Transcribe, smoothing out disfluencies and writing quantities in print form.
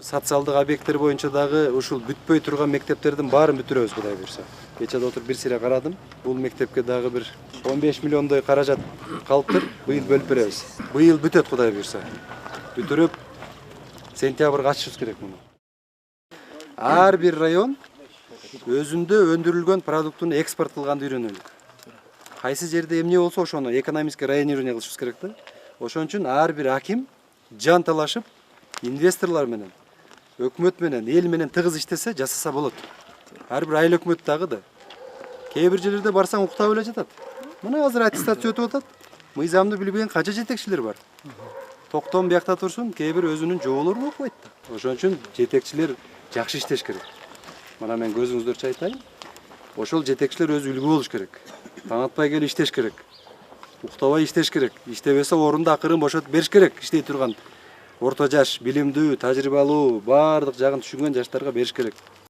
социалдык объекттер боюнча дагы ушул бүтпөй турган мектептердин баарын бүтүрөбүз Кудай буюрса. Кечээ отуруп бир сире карадым. Бул мектепке дагы бир 15 миллиондой каражат калыптыр. Быйыл бөлүп беребиз. Быйыл бүтөт Кудай буюрса. Бүтүрүп сентябрга ачышыбыз керек муну. Ар бир район өзүндө өндүрүлгөн продуктуну экспорт кылганды үйрөнөлү. Кайсы жерде эмне болсо ошону экономический районирование кылышыбыз керек да. Ошон үчүн ар бир аким жан талашып инвесторлор менен, өкмөт менен, эл менен тыгыз иштесе жасаса болот. Ар бир айыл өкмөт дагы да. Кээ бир жерлерде барсаң уктап эле жатат. Мына азыр аттестация өтүп атат. Мыйзамды билбеген канча жетекчилер бар. Токтом биякта турсун, кээ бир өзүнүн жоболорун окубайт да. Ошон үчүн жетекчилер жакшы иштеш керек. Мына мен көзүңүздөрчө айтайын. Ошол жетекчилер өзү үлгү болуш керек. Таң атпай келип иштеш керек. Уктабай иштеш керек. Иштебесе орунду акырын бошотуп бериш керек. Иштей турган орто жаш, билимдүү, тажрыйбалуу, баардык жагын түшүнгөн жаштарга бериш керек.